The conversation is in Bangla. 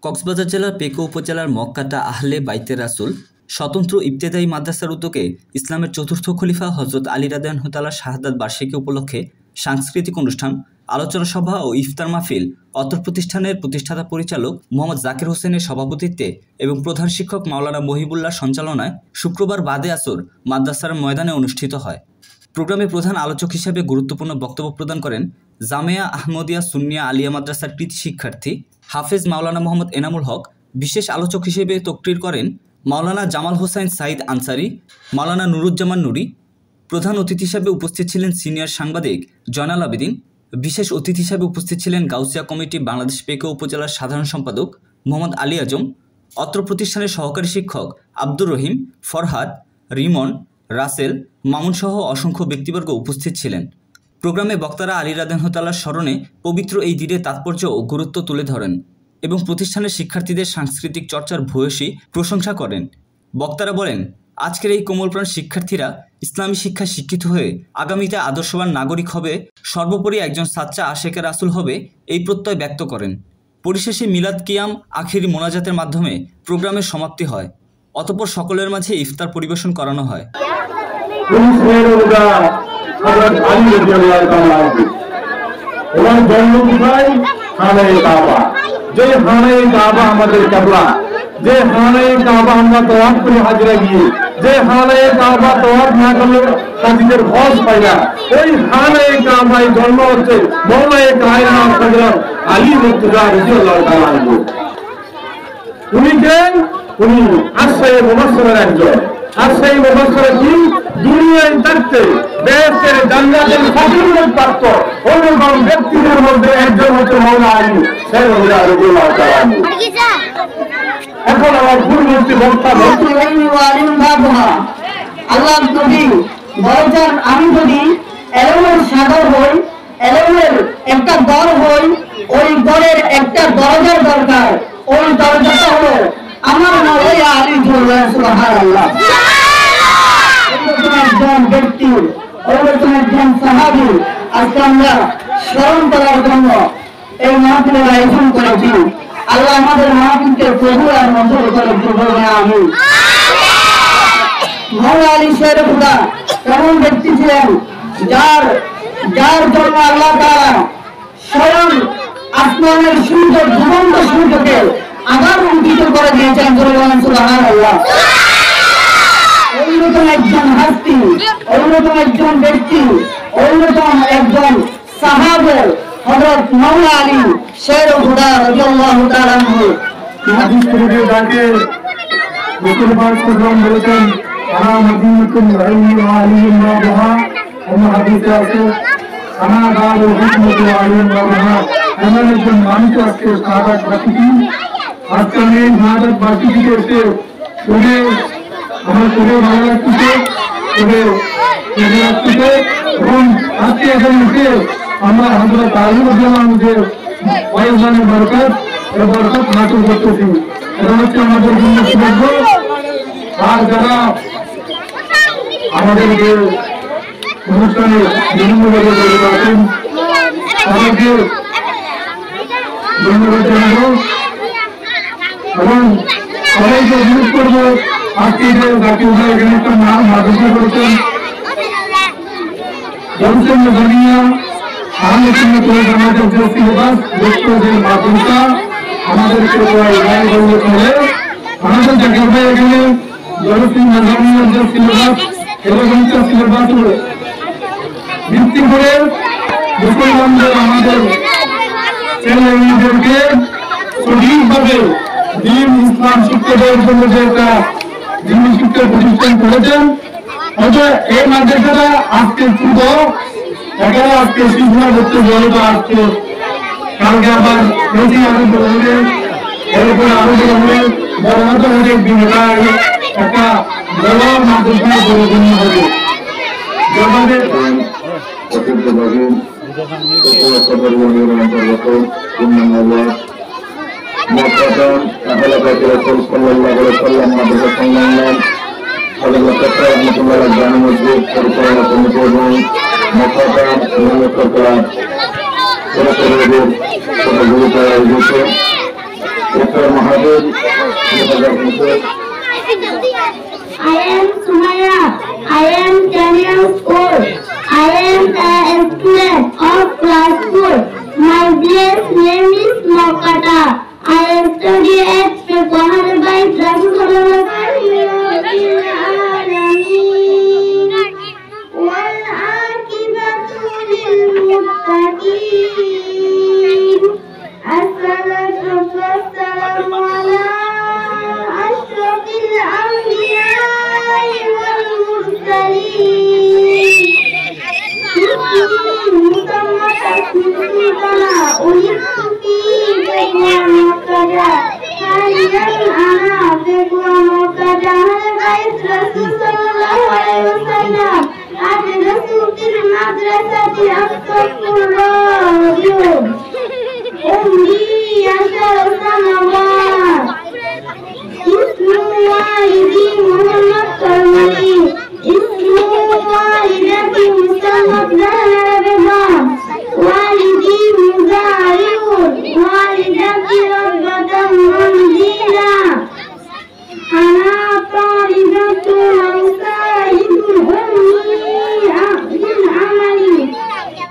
কক্সবাজার জেলার পেকো উপজেলার মক্কাটা আহলে বাইতে রাসুল স্বতন্ত্র ইবতেদায়ী মাদ্রাসার উদ্যোগে ইসলামের চতুর্থ খলিফা হজরত আলী রাদিয়াল্লাহু তাআলার শাহাদাত বার্ষিকী উপলক্ষে সাংস্কৃতিক অনুষ্ঠান, আলোচনা সভা ও ইফতার মাহফিল অত্র প্রতিষ্ঠানের প্রতিষ্ঠাতা পরিচালক মোহাম্মদ জাকির হোসেনের সভাপতিত্বে এবং প্রধান শিক্ষক মাওলানা মহিবুল্লাহর সঞ্চালনায় শুক্রবার বাদে আসর মাদ্রাসার ময়দানে অনুষ্ঠিত হয়। প্রোগ্রামে প্রধান আলোচক হিসেবে গুরুত্বপূর্ণ বক্তব্য প্রদান করেন জামেয়া আহমদিয়া সুন্নিয়া আলিয়া মাদ্রাসার কৃতি শিক্ষার্থী হাফেজ মাওলানা মোহাম্মদ এনামুল হক। বিশেষ আলোচক হিসেবে তকরির করেন মাওলানা জামাল হোসাইন সাইদ আনসারি, মাওলানা নুরুজ্জামান নুরি। প্রধান অতিথি হিসেবে উপস্থিত ছিলেন সিনিয়র সাংবাদিক জয়নাল আবেদিন। বিশেষ অতিথি হিসেবে উপস্থিত ছিলেন গাউসিয়া কমিটি বাংলাদেশ পেকো উপজেলার সাধারণ সম্পাদক মোহাম্মদ আলী আজম। অত্র প্রতিষ্ঠানের সহকারী শিক্ষক আব্দুর রহিম, ফরহাদ, রিমন, রাসেল, মামুন সহ অসংখ্য ব্যক্তিবর্গ উপস্থিত ছিলেন। প্রোগ্রামে বক্তারা আলী রাদিয়াল্লাহু তাআলার স্মরণে পবিত্র এই দিনের তাৎপর্য ও গুরুত্ব তুলে ধরেন এবং প্রতিষ্ঠানের শিক্ষার্থীদের সাংস্কৃতিক চর্চার ভূয়সী প্রশংসা করেন। বক্তারা বলেন, আজকের এই কোমলপ্রাণ শিক্ষার্থীরা ইসলামী শিক্ষায় শিক্ষিত হয়ে আগামীতে আদর্শবান নাগরিক হবে, সর্বোপরি একজন সাচ্চা আশেকে রাসুল হবে, এই প্রত্যয় ব্যক্ত করেন। পরিশেষে মিলাদ কিয়াম আখিরি মোনাজাতের মাধ্যমে প্রোগ্রামের সমাপ্তি হয়। অতঃপর সকলের মাঝে ইফতার পরিবেশন করানো হয়। আমাদের কাবলা, যে হানায়ে কাবা আমরা তওয়াফ করে হাজরা গিয়ে যে হানায়ে কাবা তওয়াফ না করলে হাজিদের হজ পাই না, ওই হানায়ে কাবায় জন্ম হচ্ছে মওলায়ে কায়নাত হযরত আলী মুর্তজা রাদিয়াল্লাহু তাআলা আনহু। উনি কেন? উনি আশরায়ে মুবাশশিরের একজন। আশরায়ে মুবাশশির কি? দুনিয়ায় থাকতে বেহেশতের জান্নাতের সার্টিফিকেট প্রাপ্ত অন্যতম ব্যক্তিদের মধ্যে একজন হচ্ছে মওলা আলী রাদিয়াল্লাহু তাআলা আনহু। এখন আমার পূর্ববর্তী বক্তা আল্লাহ নবী বলেছেন, আমি যদি এলমের সাগর হই, এলমের একটা দল হই, ওই দলের একটা দরজার দরকার, ওই দরজাটা হলো আমার মওলা আলী সুবহানাল্লাহ। একজন ব্যক্তি, একজন সাহাবী আজকে আমরা স্মরণ করার জন্য এই মাহফিলের আয়োজন করেছি। আল্লাহ আমাদের মাহফিলকে কবুল আর মঞ্জুর করে দিবেন, আমিন। মওলা আলী শের খুদা এমন ব্যক্তি ছিলেন যার জন্য আল্লাহ তাআলা স্বয়ং আসমানের সূর্য, জীবন্ত সূর্যকে আবার উন্নীত করে দিয়েছেন, সুবহানাল্লাহ। অন্যতম একজন হাস্তি, অন্যতম একজন ব্যক্তি, অন্যতম একজন সাহাবা হযরত মাওলা আলী শের খুদা রাদিয়াল্লাহু তাআলা আনহু। হাদিস শরীফে যাকে মুসলমান প্রথম বলেছেন আনা মদিনাতুল ইলমি ওয়া আলিয়ুন ওয়া অন্য হাদিসে আছে আনা দারুল হিকমতি ওয়া আলিয়ুন ওয়া। এমন একজন মানুষ আজকে শাহাদাত বার্ষিকী, আজকে আমি শাহাদাত বার্ষিকীতে এসে শুনে আমার খুবই ভালো লাগতেছে, এবং আজকে এখানে এসে আমরা হযরত আলী রাদিয়াল্লাহু আনহুর ওয়াইজানের বরকত হাসিল করতেছি। এটা হচ্ছে আমাদের জন্য সৌভাগ্য। আর যারা আমাদের যে অনুষ্ঠানে বিভিন্নভাবে জড়িত আছেন তাদেরকে ধন্যবাদ জানাবো এবং সবাইকে অনুরোধ করবো, আজকে যে জাকির ভাই এখানে একটা নাম মাদ্রাসা করেছেন জনসন জানিয়া আমাদের সঙ্গে করে আমাদের যে সিলেবাস দেখতে যে মাদ্রাসা আমাদেরকে করে আমাদের জাকির ভাই এখানে জনসন জানিয়ার যে সিলেবাস এরকম একটা সিলেবাস ভিত্তি করে মুসলমানদের আমাদের ছেলে মেয়েদেরকে সঠিকভাবে দ্বীন ইসলাম শিক্ষা দেওয়ার জন্য যে একটা দ্বীনি শিক্ষা প্রতিষ্ঠান করেছেন, হয়তো এই মাদ্রাসাটা আজকে ছোট, এখানে আজকে শিক্ষা করতে বলে তো আজকে কালকে আবার বেশি আনন্দ হবে, এরপরে আনন্দ হবে, বড় মতো অনেক দিন একটা বড় মাদ্রাসা পরিপূর্ণ হবে। আমাদের মক্কাতান আহলে বাইত রাসূল সাল্লাল্লাহু আলাইহি ওয়াসাল্লাম মাদ্রাসা সংলগ্ন হযরত রাহমাতুল্লাহ জামে মসজিদ পরিচালনা কমিটি এবং মক্কাতান সরকার সরকারের সহযোগিতায় আয়োজিত Dr. Mahathir. I am Sumaya. I am 10 years old. I am a student of class 4. My place name is Mokata. I study at Pekwahan by Rasul. Madrasah